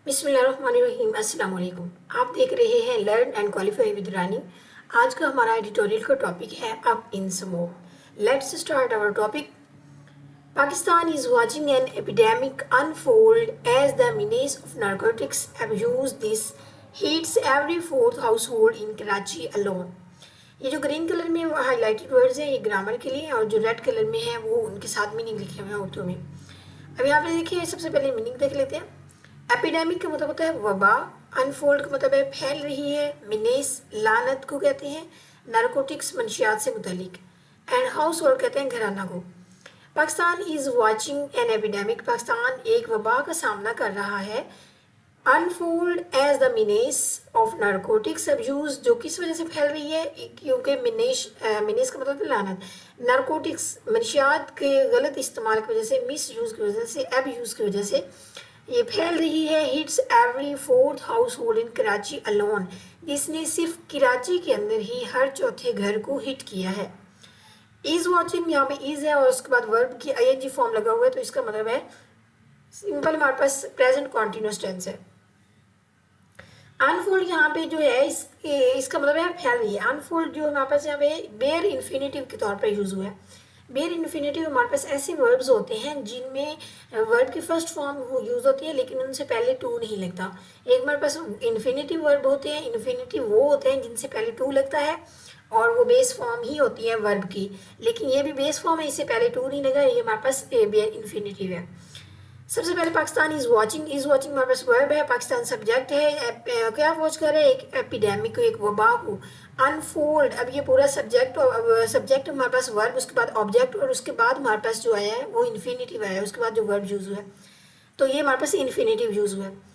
बिस्मिल्लाहिर्रहमानिर्रहीम। अस्सलाम वालेकुम। आप देख रहे हैं learn and qualify with Rani. आज का हमारा एडिटोरियल का टॉपिक है up in smoke. Let's start our topic. Pakistan is watching an epidemic unfold as the menace of narcotics abuse this hits every fourth household in Karachi alone। ये जो green colour में highlighted words हैं ये grammar के लिए, और जो red colour में है वो उनके साथ मीनिंग लिखे हुए हैं उर्दू में। अब यहाँ पे देखिए, सबसे पहले मीनिंग देख लेते हैं। एपिडेमिक का मतलब होता है वबा, अनफोल्ड का मतलब है फैल रही है, मिनेस लानत को कहते हैं, नारकोटिक्स मंशियात से मुतलिक, एंड हाउस होल्ड कहते हैं घराना को। Pakistan is watching an epidemic, Pakistan एक वबा का सामना कर रहा है। Unfold as the menace of narcotics abuse, जो किस वजह से फैल रही है, क्योंकि मिनेस का मतलब है लानत, नारकोटिक्स मंशियात के गलत इस्तेमाल की वजह से, मिस यूज़ की वजह से, एब यूज़ की वजह से ये फैल रही है। Hits every fourth house hold in Karachi alone, जिसने सिर्फ कराची के अंदर ही हर चौथे घर को हिट किया है। इज वॉचिंग, यहाँ पे इज है और उसके बाद वर्ब की आईएनजी फॉर्म लगा हुआ है, तो इसका मतलब है सिंपल हमारे पास प्रेजेंट कॉन्टिन्यूस टेंस है। अनफोल्ड यहाँ पे जो है इसका मतलब है फैल रही है। अनफोल्ड जो हमारे पास यहाँ पे बेयर इन्फिनेटिव के तौर पर यूज हुआ है। बेयर इन्फिनेटिव हमारे पास ऐसे वर्ब्स होते हैं जिनमें वर्ब की फर्स्ट फॉर्म वो यूज होती है लेकिन उनसे पहले टू नहीं लगता। एक हमारे पास इन्फिनेटिव वर्ब होते हैं, इन्फिनेटिव वो होते हैं जिनसे पहले टू लगता है और वो बेस फॉर्म ही होती है वर्ब की, लेकिन ये भी बेस फॉर्म है, इससे पहले टू नहीं लगा, ये हमारे पास बेयर इन्फिनेटिव है। सबसे पहले पाकिस्तान इज वाचिंग हमारे पास वर्ब है, पाकिस्तान सब्जेक्ट है। क्या वॉच कर रहे हैं? एक एपिडेमिक को, एक वबा को। अनफोल्ड, अब ये पूरा सब्जेक्ट हमारे पास वर्ब, उसके बाद ऑब्जेक्ट, और उसके बाद हमारे पास जो आया है वो इन्फिनेटिव आया है, उसके बाद जो वर्ब यूज हुआ है, तो ये हमारे पास इन्फिनेटिव यूज हुआ है।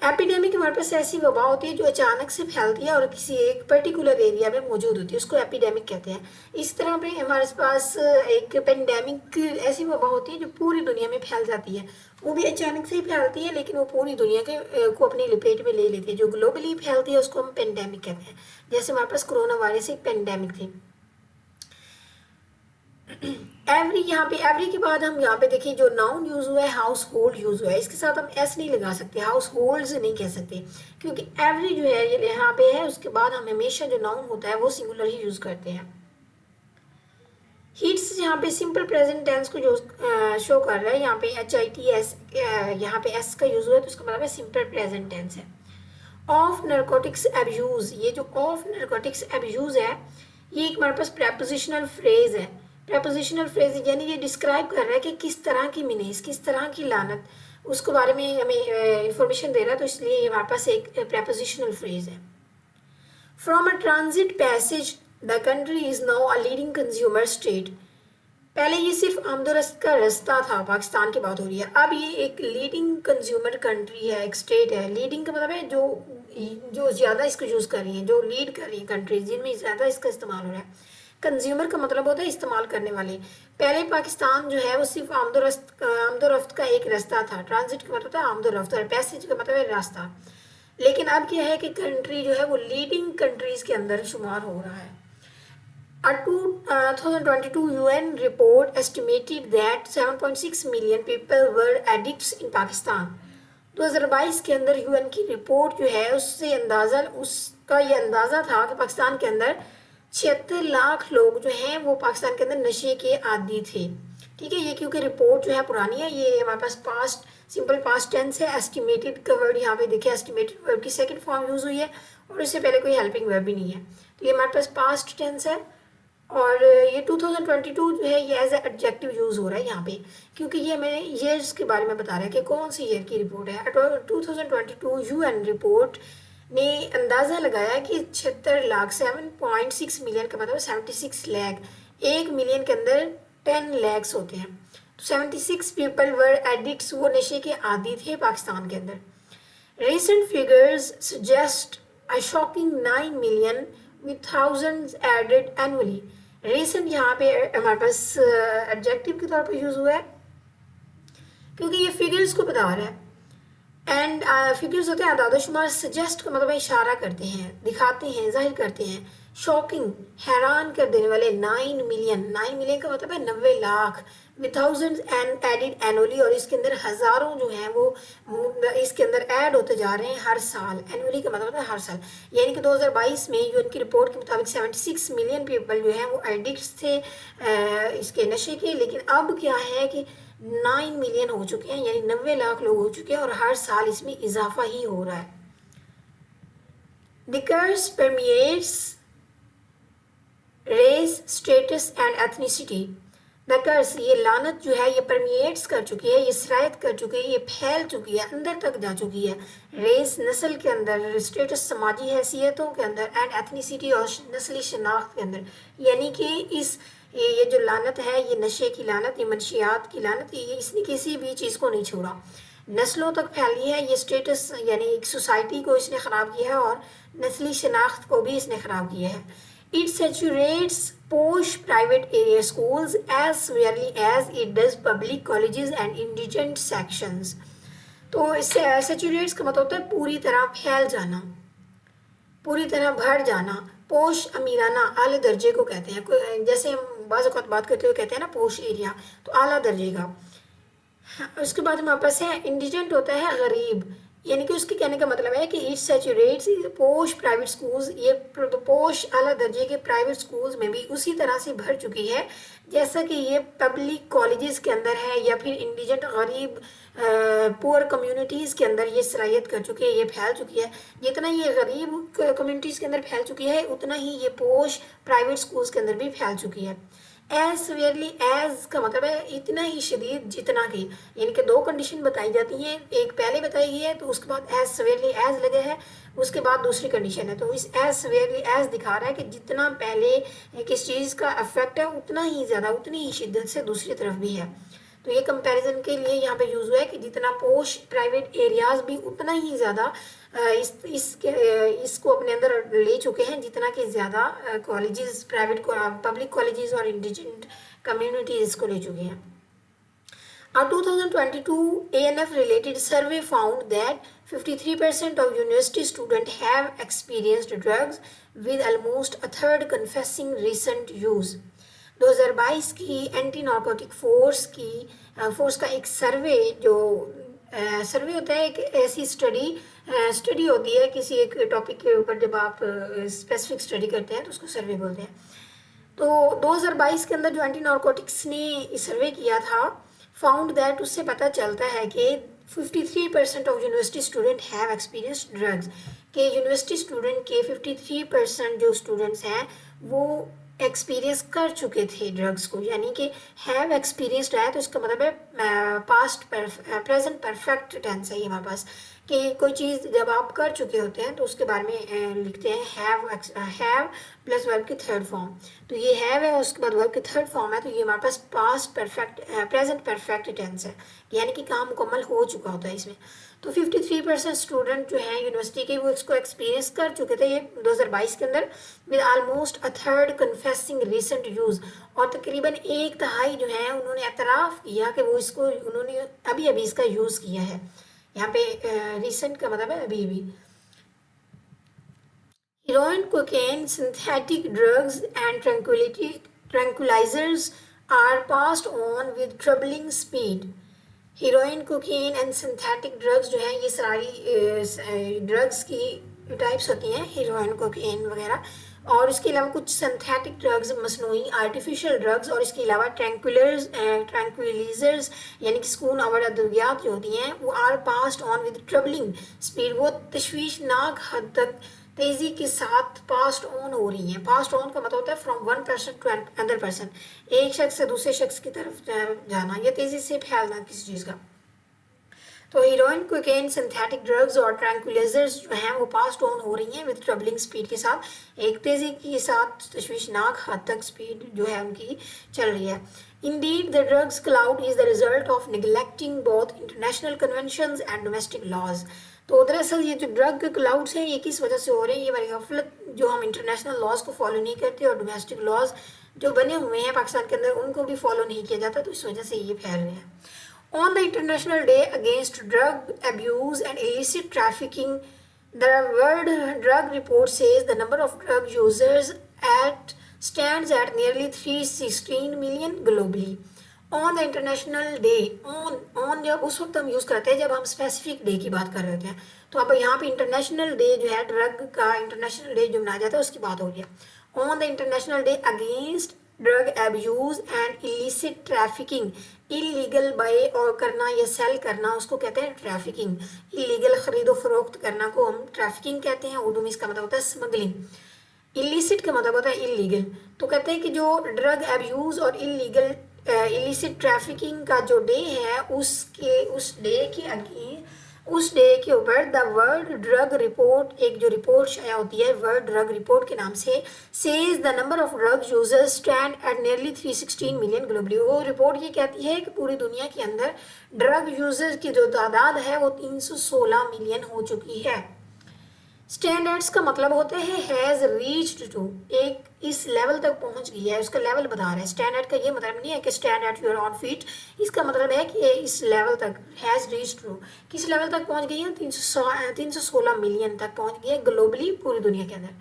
एपिडेमिक हमारे पास ऐसी वबा होती है जो अचानक से फैलती है और किसी एक पर्टिकुलर एरिया में मौजूद होती है, उसको एपिडेमिक कहते हैं। इस तरह पे हमारे पास एक पेंडेमिक ऐसी वबा होती है जो पूरी दुनिया में फैल जाती है, वो भी अचानक से ही फैलती है लेकिन वो पूरी दुनिया के को अपनी लपेट में ले लेती है। जो ग्लोबली फैलती है उसको हम पेंडेमिक कहते हैं, जैसे हमारे पास कोरोना वायरस एक पेंडेमिक थी। एवरी, यहाँ पे एवरी के बाद हम यहाँ पे देखिए जो नाउन यूज हुआ है हाउस होल्ड यूज हुआ है, इसके साथ हम एस नहीं लगा सकते, हाउस होल्ड नहीं कह सकते, क्योंकि एवरी जो है ये यहाँ पे है, उसके बाद हम हमेशा जो नाउन होता है वो सिंगुलर ही यूज करते हैं। हीट्स यहाँ पे सिंपल प्रेजेंट टेंस को जो शो कर रहा है, यहाँ पे HITS, यहाँ पे एस का यूज हुआ है तो उसका मतलब है सिंपल प्रेजेंट टेंस है। ऑफ नारकोटिक्स एब्यूज, ये जो ऑफ नारकोटिक्स एब्यूज है ये एक हमारे पास प्रेपोजिशनल फ्रेज है। प्रेपोजिशनल फ्रेज यानी ये डिस्क्राइब कर रहा है कि किस तरह की मिनेस, किस तरह की लानत, उसके बारे में हमें इंफॉर्मेशन दे रहा है, तो इसलिए ये हमारे पास एक प्रेपोजिशनल फ्रेज है। From a transit passage the country is now a leading consumer state, पहले ये सिर्फ आमदोरफ्त का रास्ता था, पाकिस्तान की बात हो रही है, अब ये एक लीडिंग कंज्यूमर कंट्री है, एक स्टेट है। लीडिंग का मतलब है जो जो ज़्यादा इसको यूज़ कर रही है, जो लीड कर रही है कंट्रीज, जिनमें ज़्यादा इसका इस्तेमाल हो रहा है। कंज्यूमर का मतलब होता है इस्तेमाल करने वाले। पहले पाकिस्तान जो है वो सिर्फ आमदोरफ्त का एक रास्ता था। ट्रांजिट का मतलब होता है आमदोरफ्त और पैसेज का मतलब है रास्ता, लेकिन अब क्या है कि कंट्री जो है वो लीडिंग कंट्रीज के अंदर शुमार हो रहा है। A 2022 UN report estimated that 7.6 million people were addicts in Pakistan। 2022 के अंदर यूएन की रिपोर्ट जो है उसका ये अंदाज़ा था कि पाकिस्तान के अंदर 76 लाख लोग जो हैं वो पाकिस्तान के अंदर नशे के आदी थे। ठीक है, ये क्योंकि रिपोर्ट जो है पुरानी है, ये हमारे पास पास्ट सिंपल पास्ट टेंस है। एस्टिमेटेड का वर्ड यहाँ पे देखिए, एस्टिमेटेड वर्ब की सेकंड फॉर्म यूज हुई है और इससे पहले कोई हेल्पिंग वर्ब भी नहीं है, तो ये हमारे पास पास्ट टेंस है। और ये 2022 जो है ये एज एडजेक्टिव यूज़ हो रहा है यहाँ पे, क्योंकि ये हमें ईयर्स के बारे में बता रहा है कि कौन सी ईयर की रिपोर्ट है। 2022 यूएन रिपोर्ट ने अंदाज़ा लगाया कि 76 लाख, 7.6 मिलियन का मतलब 76 लाख, 1 मिलियन के अंदर 10 लैक्स होते हैं, तो 76 पीपल वर एडिक्ट्स, वो नशे के आदी थे पाकिस्तान के अंदर। Recent figures suggest a shocking 9 million with thousands added annually। Recent यहाँ पे हमारे पास एडजेक्टिव के तौर पर यूज हुआ है क्योंकि ये फिगर्स को बता रहा है। एंड फिगर्स होते हैं आदादोशुमार, सजेस्ट का मतलब इशारा करते हैं, दिखाते हैं, जाहिर करते हैं। शॉकिंग, हैरान कर देने वाले। 9 मिलियन का मतलब है 90 lakh, with thousands and added annually, और इसके अंदर हज़ारों जो हैं वो इसके अंदर ऐड होते जा रहे हैं हर साल। एनुअली का मतलब है हर साल, यानी कि 2022 में यूएन की रिपोर्ट के मुताबिक 76 मिलियन पीपल जो हैं वो एडिक्ट थे इसके नशे के। लेकिन अब क्या है कि 9 मिलियन हो चुके हैं, यानी 90 लाख लोग हो चुके हैं, और हर साल इसमें इजाफा ही हो रहा है। The curse permeates race, status and ethnicity. The curse, ये लानत जो है ये परमिएट्स कर चुकी है, ये सरायत कर चुकी है, ये फैल चुकी है, अंदर तक जा चुकी है। रेस नस्ल के अंदर, स्टेटस समाजी हैसियतों के अंदर, एंड एथनिसिटी और नस्ली शनाख्त के अंदर। यानी कि ये जो लानत है, ये नशे की लानत, ये मनशियात की लानत, ये इसने किसी भी चीज़ को नहीं छोड़ा, नस्लों तक फैली है। ये स्टेटस यानी एक सोसाइटी को इसने ख़राब किया है, और नस्ली शनाख्त को भी इसने ख़राब किया है। It saturates posh private area schools as severely as it does public colleges and indigent sections. तो इससे सैचुरेट्स का मतलब होता है पूरी तरह फैल जाना, पूरी तरह भर जाना। पोश अमीराना आले दर्जे को कहते हैं, जैसे हम बाज़ औक़ात बात करते हुए कहते हैं ना पोश एरिया, तो आला दर्जे का। उसके बाद हमारे पास है इंडिजेंट, होता है गरीब, यानी कि उसके कहने का मतलब है कि इट सैचुरेट्स पोश प्राइवेट स्कूल्स, ये पोश आला दर्जे के प्राइवेट स्कूल्स में भी उसी तरह से भर चुकी है जैसा कि ये पब्लिक कॉलेजेस के अंदर है, या फिर इंडिजेंट गरीब पुअर कम्युनिटीज़ के अंदर ये सरायत कर चुकी है, ये फैल चुकी है। जितना ये गरीब कम्युनिटीज़ के अंदर फैल चुकी है, उतना ही ये पोश प्राइवेट स्कूल्स के अंदर भी फैल चुकी है। एज सवेरली, एज का मतलब है इतना ही शदीद जितना कि, यानी कि दो कंडीशन बताई जाती हैं, एक पहले बताई गई है तो उसके बाद एज सवेरली एज लगे है, उसके बाद दूसरी कंडीशन है। तो इस एज सवेरली एज दिखा रहा है कि जितना पहले किस चीज़ का इफेक्ट है उतना ही ज़्यादा, उतनी ही शिद्दत से दूसरी तरफ भी है। तो ये कंपैरिजन के लिए यहाँ पे यूज़ हुआ है कि जितना पोश प्राइवेट एरियाज भी उतना ही ज़्यादा इसको अपने अंदर ले चुके हैं जितना कि ज़्यादा कॉलेजेस, प्राइवेट पब्लिक कॉलेजेस और इंडिजेंट कम्युनिटीज़ इसको ले चुके हैं। A 2022 ANF related survey found that 53% of university students have experienced drugs, with almost a third confessing recent use. 2022 की एंटी नार्कोटिक फोर्स का एक सर्वे, जो सर्वे होता है एक ऐसी स्टडी होती है किसी एक टॉपिक के ऊपर, जब आप स्पेसिफिक स्टडी करते हैं तो उसको सर्वे बोलते हैं। तो 2022 के अंदर जो एंटी नार्कोटिक्स ने सर्वे किया था, फाउंड दैट, उससे पता चलता है कि 53% of university student have experienced drugs, के यूनिवर्सिटी स्टूडेंट के 53% जो स्टूडेंट्स हैं वो एक्सपीरियंस कर चुके थे ड्रग्स को। यानी कि हैव एक्सपीरियंस्ड है तो इसका मतलब है पास्ट प्रेजेंट परफेक्ट टेंस है ये हमारे पास, कि कोई चीज़ जब आप कर चुके होते हैं तो उसके बारे में लिखते हैं हैव प्लस वर्ब की थर्ड फॉर्म। तो ये हैव है, उसके बाद वर्ब की थर्ड फॉर्म है, तो ये हमारे पास past perfect present perfect tense है, यानी कि काम मुकम्मल हो चुका होता है इसमें। तो 53% स्टूडेंट जो हैं यूनिवर्सिटी के वो इसको एक्सपीरियंस कर चुके थे ये 2022 के अंदर, with almost a third confessing recent use, और तकरीबन एक तिहाई जो है उन्होंने एतराफ़ किया कि वो इसको उन्होंने अभी अभी इसका यूज़ किया है। यहाँ पे रिसेंट का मतलब है अभी अभी। Heroin, cocaine, synthetic drugs and tranquilizers are passed on with troubling speed. Heroine, cocaine and synthetic drugs जो है ये सारी ड्रग्स की टाइप्स होती हैं, हीरोइन, कोकीन वगैरह, और इसके अलावा कुछ सिंथेटिक ड्रग्स, मसनूई आर्टिफिशियल ड्रग्स, और इसके अलावा ट्रैंक्विलाइजर्स यानी कि सुकून आवर अद्वियात जो होती हैं वो are passed on with troubling speed, वो तशवीशनाक हद तक तेज़ी के साथ पास्ट ऑन हो रही हैं। पास्ट ऑन का मतलब होता है from one person to another person, एक शख्स से दूसरे शख्स की तरफ जाना या तेज़ी से फैलना किसी चीज़ का। तो हीरोइन, कोकेन, सिंथेटिक ड्रग्स और ट्रैंक्विलाइजर्स जो हैं वो पास्ट ऑन हो रही हैं विद ट्रबलिंग स्पीड के साथ, एक तेज़ी के साथ तशवीशनाक हद तक स्पीड जो है उनकी चल रही है। Indeed, the drugs cloud is the result of neglecting both international conventions and domestic laws. तो दरअसल ये जो ड्रग क्लाउड्स हैं ये किस वजह से हो रहे हैं, ये हमारी गफलत, जो हम इंटरनेशनल लॉज को फॉलो नहीं करते और डोमेस्टिक लॉज जो बने हुए हैं पाकिस्तान के अंदर उनको भी फॉलो नहीं किया जाता, तो इस वजह से ये फैल रहे हैं। On the International Day Against Drug Abuse and Illicit Trafficking, the World Drug Report says the number of drug users stands at nearly 316 million globally. On the international day, on जब उस वक्त हम यूज़ करते हैं जब हम specific day की बात कर रहे होते हैं। तो अब यहाँ पे इंटरनेशनल डे जो है, ड्रग का इंटरनेशनल डे जो मनाया जाता है उसकी बात हो रही है। On the international day against drug abuse and illicit trafficking, illegal buy और करना या सेल करना उसको कहते हैं ट्रैफिकिंग। इलीगल खरीदो फरोख्त करना को हम ट्रैफिकिंग कहते हैं, उर्दू में इसका मतलब होता है स्मगलिंग। इलिसिट का मतलब होता है इलीगल। तो कहते हैं कि जो ड्रग एब्यूज और इलीगल इलिसिट ट्रैफिकिंग का जो डे है उसके उस डे के अगेंस्ट, उस डे के ऊपर द वर्ल्ड ड्रग रिपोर्ट, एक जो रिपोर्ट शाया होती है वर्ल्ड ड्रग रिपोर्ट के नाम से, says the number of drug users stand at nearly 316 million globally. वो रिपोर्ट ये कहती है कि पूरी दुनिया के अंदर ड्रग यूजर्स की जो तादाद है वो 316 मिलियन हो चुकी है। स्टैंडर्ड्स का मतलब होता है हैज़ रीच्ड टू, एक इस लेवल तक पहुंच गई है, उसका लेवल बता रहा है। स्टैंडर्ड का ये मतलब नहीं है कि stand at your on feet, इसका मतलब है कि ये इस लेवल तक हैज़ रीच्ड टू, किस लेवल तक पहुंच गई है, 316 मिलियन तक पहुंच गई है ग्लोबली, पूरी दुनिया के अंदर।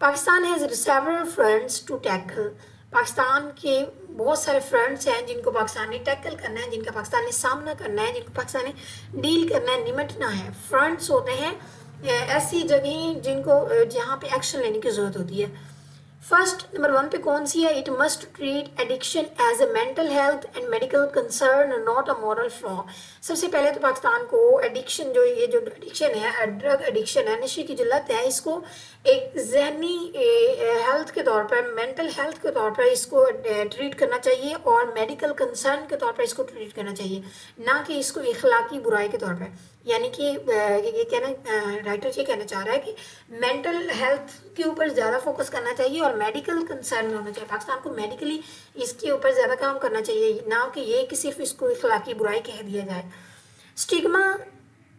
Pakistan has several fronts to tackle, Pakistan के बहुत सारे फ्रंट्स हैं जिनको पाकिस्तान ने टैकल करना है, जिनका पाकिस्तान ने सामना करना है, जिनको पाकिस्तान ने डील करना है, निमटना है। फ्रंट्स होते हैं ऐसी जगह जिनको जहाँ पे एक्शन लेने की ज़रूरत होती है। फर्स्ट नंबर 1 पे कौन सी है, it must treat addiction as a mental health and medical concern not a moral flaw. सबसे पहले तो पाकिस्तान को एडिक्शन, जो ये जो एडिक्शन है, ड्रग एडिक्शन है, नशे की जो लत है, इसको एक जहनी हेल्थ के तौर पर, मेंटल हेल्थ के तौर पर इसको ट्रीट करना चाहिए और मेडिकल कंसर्न के तौर पर इसको ट्रीट करना चाहिए, ना कि इसको इखलाकी बुराई के तौर पर। यानी कि ये कहना, राइटर ये कहना चाह रहा है कि मेंटल हेल्थ के ऊपर ज़्यादा फोकस करना चाहिए और मेडिकल कंसर्न में होना चाहिए। पाकिस्तान को मेडिकली इसके ऊपर ज़्यादा काम करना चाहिए, ना कि ये कि सिर्फ इसको इखलाकी बुराई कह दिया जाए। Stigma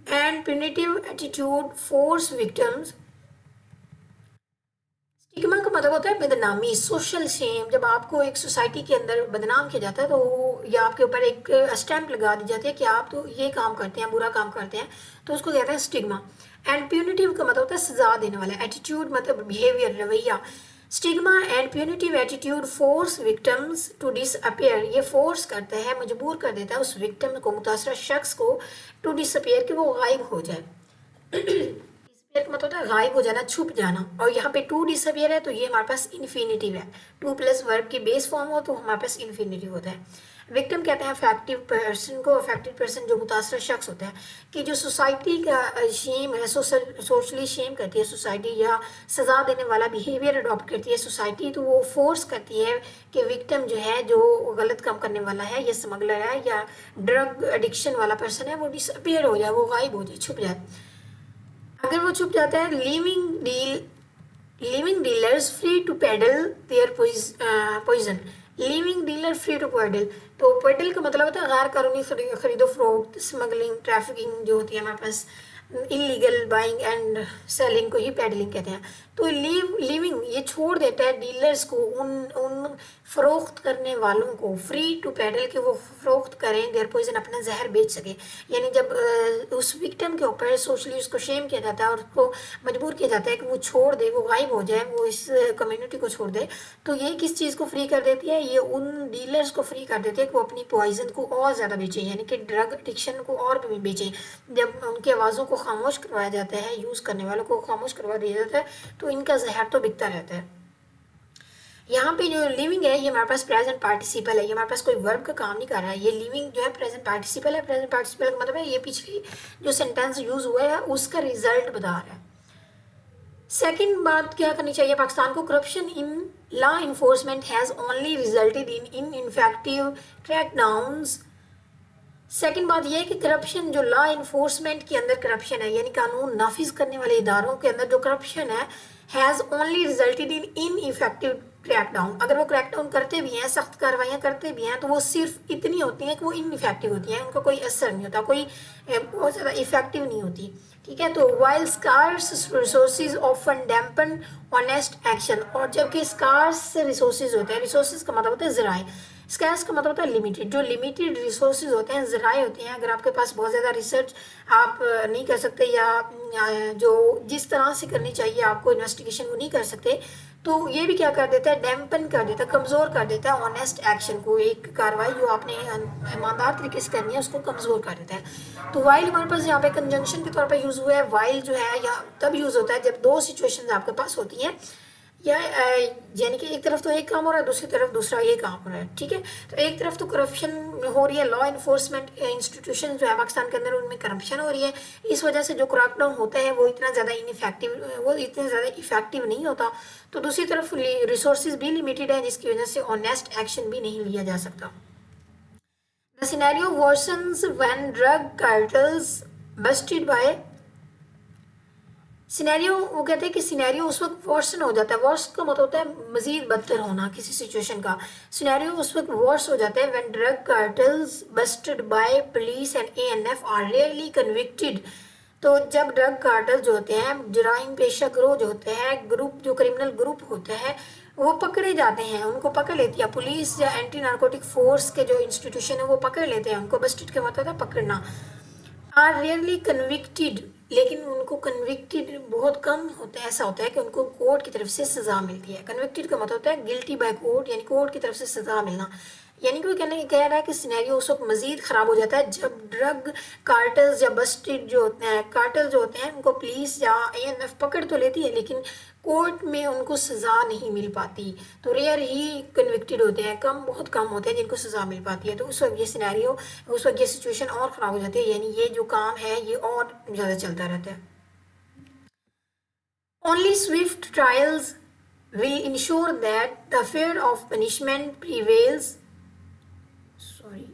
and punitive attitude force victims, stigma का मतलब होता है बदनामी, सोशल शेम। जब आपको एक सोसाइटी के अंदर बदनाम किया जाता है तो या आपके ऊपर एक स्टैंप लगा दी जाती है कि आप तो ये काम करते हैं, बुरा काम करते हैं, तो उसको कहते हैं स्टिग्मा। एंड प्यूनिटिव का मतलब होता है सजा देने वाला, एटीट्यूड मतलब बिहेवियर, रवैया। Stigma and punitive attitude force victims to disappear, ये फोर्स करता है, मजबूर कर देता है उस विक्टिम को, मुतासरा शख्स को, टू डिसअपियर, कि वो गायब हो जाए। डिसअपियर का मतलब होता है गायब हो जाना, छुप जाना। और यहाँ पे टू डिसअपियर है तो ये हमारे पास इन्फिनिटिव है, टू प्लस वर्ब की बेस फॉर्म हो तो हमारे पास इन्फिनिटिव होता है। विक्टिम कहते हैं अफेक्टिव पर्सन को, अफेक्टेड पर्सन जो मुतासर शख्स होता है, कि जो सोसाइटी का शेम है, सोशली शेम करती है सोसाइटी, या सज़ा देने वाला बिहेवियर अडॉप्ट करती है सोसाइटी, तो वो फोर्स करती है कि विक्टिम जो है, जो गलत काम करने वाला है, या स्मगलर है, या ड्रग एडिक्शन वाला पर्सन है, वो डिसअपियर हो जाए, वो गायब हो जाए, छुप जाए। अगर वो छुप जाता है, leaving dealers free to peddle their poison, leaving dealer free to peddle, तो पेडल का मतलब होता है गैर कानूनी खरीदो फरोख्त, स्मगलिंग, ट्रैफिकिंग जो होती है हमारे पास, इलीगल बाइंग एंड सेलिंग को ही पेडलिंग कहते हैं। तो लिविंग ये छोड़ देता है डीलर्स को, उन फरोख्त करने वालों को, फ्री टू पेडल, के वो फरोख्त करें देयर पॉइजन, अपना जहर बेच सके। यानी जब उस विक्टिम के ऊपर सोशली उसको शेम किया जाता है और उसको मजबूर किया जाता है कि वो छोड़ दे, वो गायब हो जाए, वो इस कम्युनिटी को छोड़ दे, तो ये किस चीज़ को फ्री कर देती है, ये उन डीलर्स को फ्री कर देती है कि वो अपनी पॉइजन को और ज़्यादा बेचें, यानी कि ड्रग एडिक्शन को और भी बेचें। जब उनकी आवाज़ों को खामोश करवाया जाता है, यूज़ करने वालों को खामोश करवा दिया जाता है, तो इनका जहर तो बिकता रहता है। यहाँ पे जो लिविंग है ये हमारे पास प्रेजेंट पार्टिसिपल है, ये हमारे पास कोई वर्ब का काम नहीं कर रहा है, ये लिविंग जो है प्रेजेंट पार्टिसिपल है। प्रेजेंट पार्टिसिपल का मतलब है ये पिछली जो सेंटेंस यूज हुआ है उसका रिजल्ट बता रहा है। सेकंड बात क्या करनी चाहिए पाकिस्तान को, corruption in law enforcement has only resulted in ineffective crackdowns. Second बात यह है कि करप्शन जो लॉ इन्फोर्समेंट के अंदर करप्शन है, यानी कानून नाफिज करने वाले इदारों के अंदर जो करप्शन है, has only resulted in effective crackdown. अगर वो क्रैकडाउन करते भी हैं, सख्त कार्रवाइयाँ करते भी हैं, तो वो सिर्फ इतनी होती हैं कि वो इनइफेक्टिव होती हैं, उनका कोई असर नहीं होता, कोई बहुत ज़्यादा इफेक्टिव नहीं होती। ठीक है, तो while scarce resources often dampen honest action, और जबकि स्कार्स रिसोर्सेज होते हैं, रिसोर्सेज का मतलब होता है ज़राए, स्कैर्स का मतलब होता है लिमिटेड, जो लिमिटेड रिसोर्सेज होते हैं, ज़राए होते हैं, अगर आपके पास बहुत ज़्यादा रिसर्च आप नहीं कर सकते, या जो जिस तरह से करनी चाहिए आपको इन्वेस्टिगेशन वो नहीं कर सकते, तो ये भी क्या कर देता है, डैम्पन कर देता है, कमज़ोर कर देता है ऑनेस्ट एक्शन को, एक कार्रवाई जो आपने ईमानदार तरीके से करनी है उसको कमज़ोर कर देता है। तो वाइल हमारे पास यहाँ पे कंजंक्शन के तौर पर यूज़ हुआ है। वाइल जो है यहाँ तब यूज़ होता है जब दो सिचुएशंस आपके पास होती हैं, या यानी कि एक तरफ तो एक काम हो रहा है, दूसरी तरफ दूसरा ये काम हो रहा है, ठीक है। तो एक तरफ तो करप्शन हो रही है, लॉ इन्फोर्समेंट इंस्टीट्यूशन जो है पाकिस्तान के अंदर उनमें करप्शन हो रही है, इस वजह से जो क्रैकडाउन होता है वो इतना ज़्यादा इनफेक्टिव, वो इतना ज़्यादा इफेक्टिव नहीं होता। तो दूसरी तरफ रिसोर्सेज भी लिमिटेड है, जिसकी वजह से ऑनेस्ट एक्शन भी नहीं लिया जा सकता। The scenario worsens when drug cartels busted by scenario, वो कहते हैं कि सिनेरियो उस वक्त वर्सन हो जाता है, वर्स का मतलब होता है मजीद बदतर होना किसी सिचुएशन का। सिनेरियो उस वक्त वर्स हो जाता है when drug cartels busted by police and ANF are rarely convicted. तो जब ड्रग कार्टल जो होते हैं, जराइम पेशा गिरोह जो होते हैं, ग्रुप जो क्रिमिनल ग्रुप होते हैं, वो पकड़े जाते हैं, उनको पकड़ लेती है पुलिस या एंटी नार्कोटिक फोर्स के जो इंस्टीट्यूशन है वो पकड़ लेते हैं उनको। बस्टेड का मतलब है पकड़ना। आर रेयरली कन्विक्टेड, लेकिन उनको कन्विक्टेड बहुत कम होता है, ऐसा होता है कि उनको कोर्ट की तरफ से सज़ा मिलती है। कन्विक्टेड का मतलब होता है गिल्टी बाय कोर्ट, यानी कोर्ट की तरफ से सज़ा मिलना। यानी कि वो कह रहा है कि सिनेरियो उस वक्त मज़ीद ख़राब हो जाता है जब ड्रग कार्टल्स या बस्टेड जो होते हैं, कार्टल जो होते हैं, उनको पुलिस या एएनएफ पकड़ तो लेती है लेकिन कोर्ट में उनको सज़ा नहीं मिल पाती। तो रेयर ही कन्विक्टेड होते हैं, कम, बहुत कम होते हैं जिनको सज़ा मिल पाती है। तो उस वक्त ये सिनेरियो, उस वक्त ये सिचुएशन और ख़राब हो जाती है, यानी ये जो काम है ये और ज़्यादा चलता रहता है। Only Swift trials will ensure that the fear of punishment prevails. Sorry.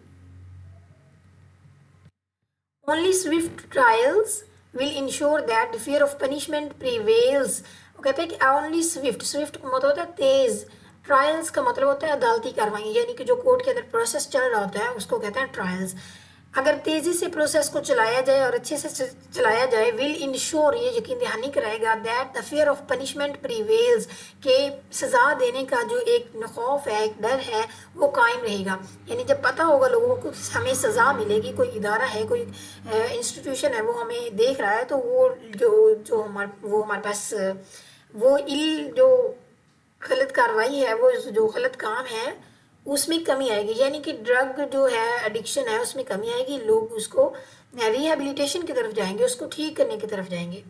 Only swift trials will ensure that the fear of punishment prevails. वो कहते हैं कि only swift, swift का मतलब होता है तेज, ट्रायल्स का मतलब होता है अदालती कार्रवाई, यानी कि जो कोर्ट के अंदर प्रोसेस चल रहा होता है उसको कहते हैं ट्रायल्स। अगर तेज़ी से प्रोसेस को चलाया जाए और अच्छे से चलाया जाए, विल इंश्योर, ये यकीन दहानी कराएगा, that the fear of punishment prevails, के सज़ा देने का जो एक खौफ है, एक डर है, वो कायम रहेगा। यानी जब पता होगा लोगों को हमें सज़ा मिलेगी, कोई इदारा है, कोई इंस्टीट्यूशन है वो हमें देख रहा है, तो वो जो हमारे पास वो जो गलत कार्रवाई है, वो जो गलत काम है उसमें कमी आएगी, यानी कि ड्रग जो है एडिक्शन है उसमें कमी आएगी, लोग उसको रिहेबिलिटेशन की तरफ जाएंगे, उसको ठीक करने की तरफ जाएंगे।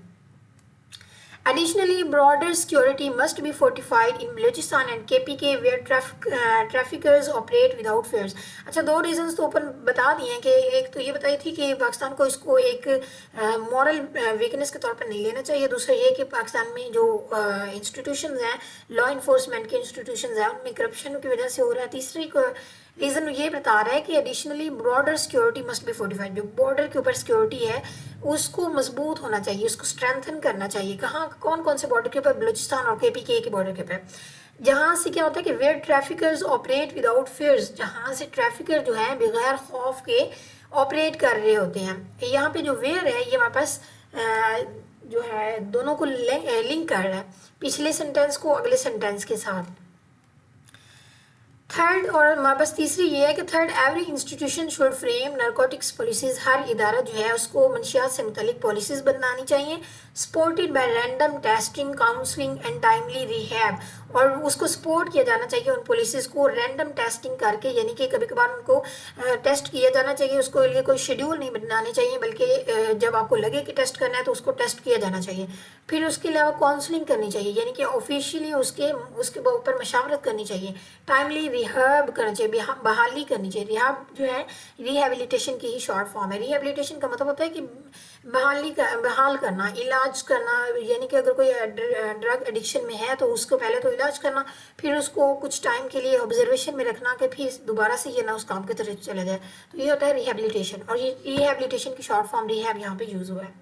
Additionally, broader security must be fortified in Balochistan and KPK where traffickers operate without fears. अच्छा, दो रीजंस तो ऊपर बता दिए हैं कि एक तो ये बताई थी कि पाकिस्तान को इसको एक मॉरल वीकनेस के तौर पर नहीं लेना चाहिए, दूसरा ये कि पाकिस्तान में जो इंस्टीट्यूशंस हैं, लॉ इन्फोर्समेंट के इंस्टीट्यूशंस हैं, उनमें करप्शन की वजह से हो रहा है। तीसरी रीज़न ये बता रहा है कि additionally border security must be fortified, जो बॉर्डर के ऊपर सिक्योरिटी है उसको मजबूत होना चाहिए, उसको स्ट्रेंथन करना चाहिए। कहाँ, कौन कौन से बॉर्डर के ऊपर? बलूचिस्तान और केपीके के बॉर्डर के ऊपर, जहाँ से क्या होता है कि where traffickers operate without fears, जहाँ से ट्रैफिकर जो है बगैर खौफ के ऑपरेट कर रहे होते हैं। यहाँ पे जो वेयर है ये हमारे पास जो है दोनों को लिंक कर रहा है, पिछले सेंटेंस को अगले सेंटेंस के साथ। थर्ड, और हमारे पास तीसरी ये है कि third, every institution should frame narcotics policies, हर इदारा जो है उसको मंशियात से मुतालिक पॉलिसीज बनानी चाहिए, supported by random testing, counselling and timely rehab, और उसको सपोर्ट किया जाना चाहिए उन पॉलिसीज़ को रैंडम टेस्टिंग करके, यानी कि कभी कभार उनको टेस्ट किया जाना चाहिए, उसको लिए कोई शेड्यूल नहीं बनाने चाहिए, बल्कि जब आपको लगे कि टेस्ट करना है तो उसको टेस्ट किया जाना चाहिए। फिर उसके अलावा काउंसलिंग करनी चाहिए, यानी कि ऑफिशियली उसके ऊपर मशावरत करनी चाहिए, टाइमली रिहैब करना चाहिए, बहाली करनी चाहिए। रिहैब जो है रिहेबिलिटेशन की ही शॉर्ट फॉर्म है। रिहेबिलिटेशन का मतलब होता है कि बहाल करना, इलाज करना, यानी कि अगर कोई ड्रग एडिक्शन में है तो उसको पहले तो इलाज करना, फिर उसको कुछ टाइम के लिए ऑब्जर्वेशन में रखना कि फिर दोबारा से ये ना उस काम की तरफ चला जाए, तो ये होता है रिहेबिलिटेशन। और ये रिहेबिलिटेशन की शॉर्ट फॉर्म रिहैब यहाँ पे यूज़ हुआ है।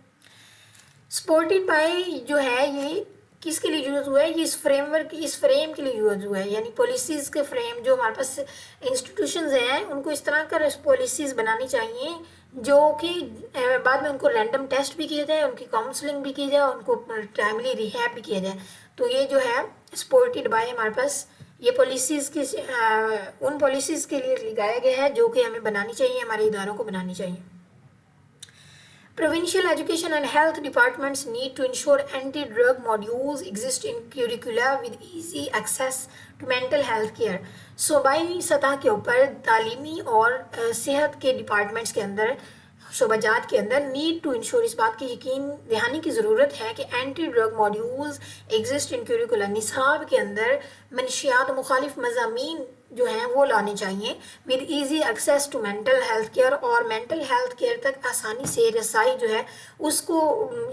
सपोर्टेड बाय जो है ये किसके लिए यूज़ हुआ है? ये इस फ्रेमवर्क, इस फ्रेम के लिए यूज़ हुआ है, यानी पॉलिसीज़ के फ्रेम, जो हमारे पास इंस्टीट्यूशंस हैं उनको इस तरह का पॉलिसीज़ बनानी चाहिए जो कि बाद में उनको रैंडम टेस्ट भी किया जाए, उनकी काउंसलिंग भी की जाए, उनको टाइमली रिहैब भी किया जाए। तो ये जो है सपोर्टेड बाय हमारे पास ये पॉलिसीज़ की उन पॉलिसीज़ के लिए लगाया गया है जो कि हमें बनानी चाहिए, हमारे इदारों को बनानी चाहिए। Provincial education and health departments need to ensure anti-drug modules exist in curricula with easy access to mental health care. सूबाई सतह के ऊपर तालीमी और सेहत के डिपार्टमेंट्स के अंदर शोबाजात के अंदर नीड टू इंश्योर इस बात की यकीन दहानी की ज़रूरत है कि anti drug modules exist in curricula निसाब के अंदर मनशियात मुखालिफ मज़ामीन जो हैं वो लाने चाहिए with easy access to mental health care और मेंटल हेल्थ केयर तक आसानी से रसाई जो है उसको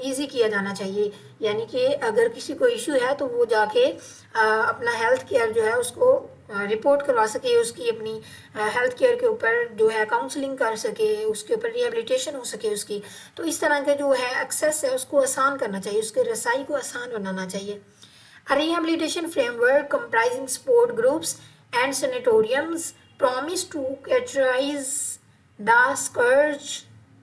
इजी किया जाना चाहिए। यानी कि अगर किसी को इशू है तो वो जाके अपना हेल्थ केयर जो है उसको रिपोर्ट करवा सके, उसकी अपनी हेल्थ केयर के ऊपर जो है काउंसलिंग कर सके, उसके ऊपर रिहेबिलिटेशन हो सके उसकी। तो इस तरह का जो है एक्सेस है उसको आसान करना चाहिए, उसके रसाई को आसान बनाना चाहिए। A rehabilitation framework comprising sport groups and sanatoriums promise to characterize the scourge.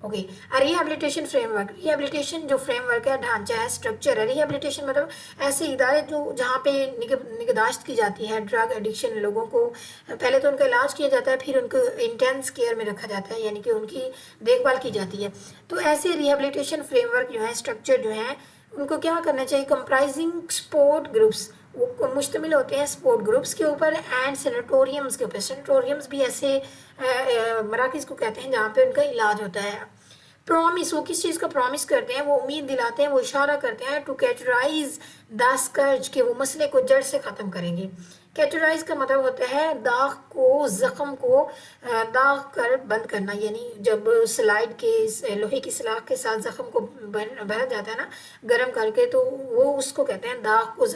Okay, rehabilitation framework, rehabilitation जो फ्रेमवर्क है, ढांचा है, स्ट्रक्चर है। रिहेबिलिटेशन मतलब ऐसे इदारे जो जहाँ पे निगहदाश्त की जाती है ड्रग एडिक्शन लोगों को, पहले तो उनका इलाज किया जाता है, फिर उनको इंटेंस केयर में रखा जाता है, यानी कि उनकी देखभाल की जाती है। तो ऐसे रिहेबिलिटेशन फ्रेमवर्क जो है, स्ट्रक्चर जो है, उनको क्या करना चाहिए, कंप्राइजिंग स्पोर्ट ग्रुप्स, वो मुश्तमिल होते हैं स्पोर्ट ग्रुप्स के ऊपर एंड सेनेटोरियम्स के ऊपर। सेनेटोरियम्स भी ऐसे मराकज़ को कहते हैं जहाँ पे उनका इलाज होता है। प्रॉमिस, वो किस चीज़ का प्रॉमिस करते हैं, वो उम्मीद दिलाते हैं, वो इशारा करते हैं टू कैटराइज द स्कर्ज के वो मसले को जड़ से ख़त्म करेंगे। कैटराइज का मतलब होता है दाग को, ज़ख़म को दाग कर बंद करना, यानी जब स्लाइड के लोहे की सलाख के साथ ज़ख़म को भरा जाता है ना गर्म करके, तो वो उसको कहते हैं दाग को,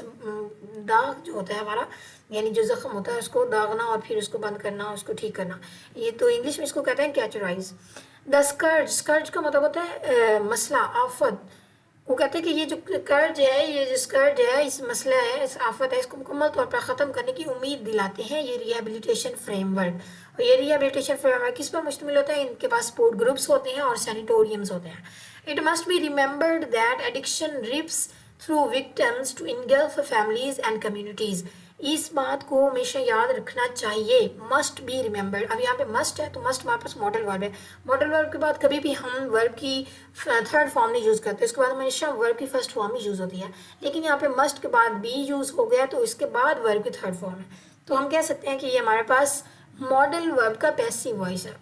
दाग जो होता है हमारा, यानी जो ज़ख़म होता है उसको दागना और फिर उसको बंद करना, उसको ठीक करना। ये तो इंग्लिश में इसको कहते हैं कैटराइज। द स्कर्ज, स्कर्ज का मतलब होता है मसला, आफत। वो कहते हैं कि ये जो कर्ज है, ये जो स्कर्ज है, इस मसला है, इस आफत है, इसको मुकम्मल तौर पर ख़त्म करने की उम्मीद दिलाते हैं ये रिहेबिलिटेशन फ्रेमवर्क। और ये रिहेबिलिटेशन फ्रेमवर्क किस पर मुश्तमिल होता है, इनके पास स्पोर्ट ग्रुप्स होते हैं और सैनिटोरियम्स होते हैं। It must be remembered that addiction rips through victims to engulf families and communities. इस बात को हमेशा याद रखना चाहिए, मस्ट बी रिमेंबर्ड। अब यहाँ पे मस्ट है तो मस्ट हमारे पास मॉडल वर्ब है। मॉडल वर्ब के बाद कभी भी हम वर्ब की थर्ड फॉर्म नहीं यूज़ करते, उसके बाद हमेशा वर्ब की फर्स्ट फॉर्म ही यूज़ होती है। लेकिन यहाँ पे मस्ट के बाद बी यूज़ हो गया तो इसके बाद वर्ब की थर्ड फॉर्म है, तो हम कह सकते हैं कि ये हमारे पास मॉडल वर्ब का पैसिव वॉइस है।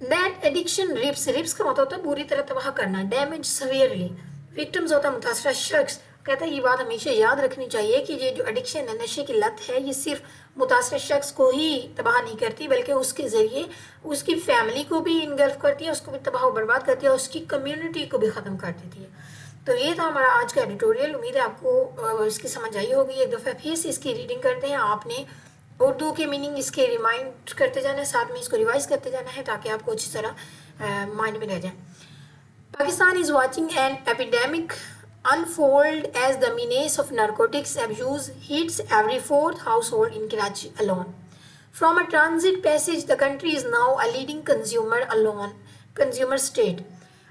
दैट एडिक्शन रिप्स, रिप्स का मतलब होता है बुरी तरह तबाह करना, डैमेज सवियरली। विक्टिम्स होता है मुतासरा शख्स। कहता है ये बात हमेशा याद रखनी चाहिए कि ये जो एडिक्शन है, नशे की लत है, ये सिर्फ मुतासरा शख्स को ही तबाह नहीं करती बल्कि उसके ज़रिए उसकी फैमिली को भी इनगल्फ करती है, उसको भी तबाह और बर्बाद करती है और उसकी कम्युनिटी को भी ख़त्म कर देती है। तो ये था हमारा आज का एडिटोरियल। उम्मीद है आपको इसकी समझ आई होगी। एक दफ़ा फिर से इसकी रीडिंग करते हैं। आपने उर्दू के मीनिंग इसके रिमाइंड करते जाना है, साथ में इसको रिवाइज करते जाना है ताकि आपको अच्छी तरह माइंड में रह जाए। Pakistan is watching an epidemic unfold as the menace of narcotics abuse hits every fourth household in Karachi alone. From a transit passage, the country is now a leading consumer state.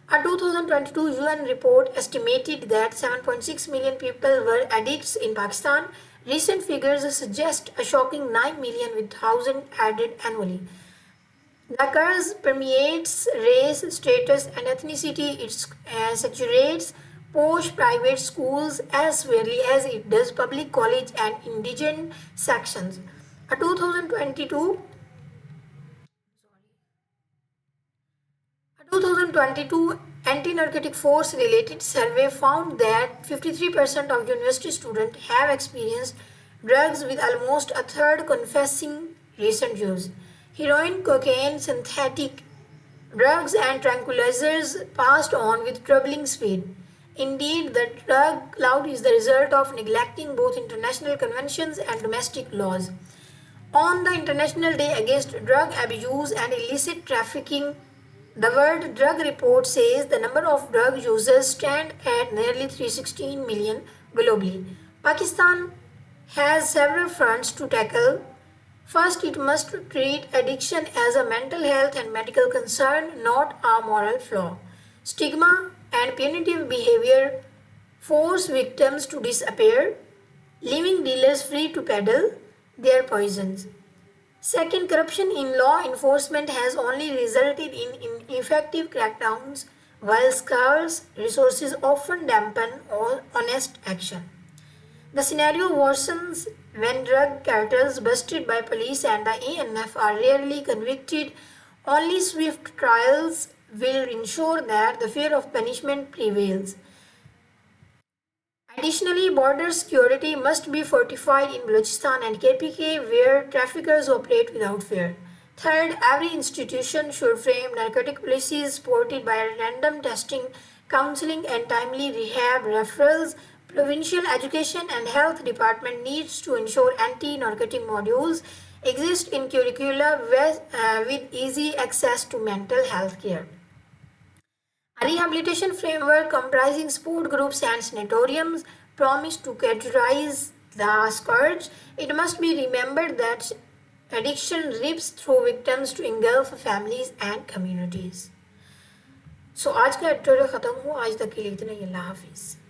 A 2022 UN report estimated that 7.6 million people were addicts in Pakistan. Recent figures suggest a shocking 9 million with 1,000 added annually. The curse permeates race, status, and ethnicity. It saturates posh private schools as well as it does public college and indigent sections. A 2022 anti-narcotic force related survey found that 53% of university students have experienced drugs, with almost a third confessing recent use. Heroin, cocaine, synthetic drugs and tranquilizers passed on with troubling speed. Indeed, the drug cloud is the result of neglecting both international conventions and domestic laws. On the International Day Against Drug Abuse and Illicit Trafficking, the World Drug Report says the number of drug users stand at nearly 316 million globally. Pakistan has several fronts to tackle. First, it must treat addiction as a mental health and medical concern, not a moral flaw. Stigma and punitive behavior force victims to disappear, leaving dealers free to peddle their poisons. Second, corruption in law enforcement has only resulted in ineffective crackdowns, while scarce resources often dampen all honest action. The scenario worsens when drug cartels busted by police and the ANF are rarely convicted. Only swift trials will ensure that the fear of punishment prevails. Additionally, border security must be fortified in Balochistan and KPK where traffickers operate without fear. Third, every institution should frame narcotic policies supported by random testing, counseling and timely rehab referrals. Provincial education and health department needs to ensure anti-narcotic modules exist in curricula with easy access to mental health care. A rehabilitation framework comprising sport groups and sanatoriums promise to categorize the scourge. It must be remembered that addiction rips through victims to engulf families and communities. So आज का editorial ख़त्म हुआ आज तक के लिए इतना ही अल्लाह हाफिज़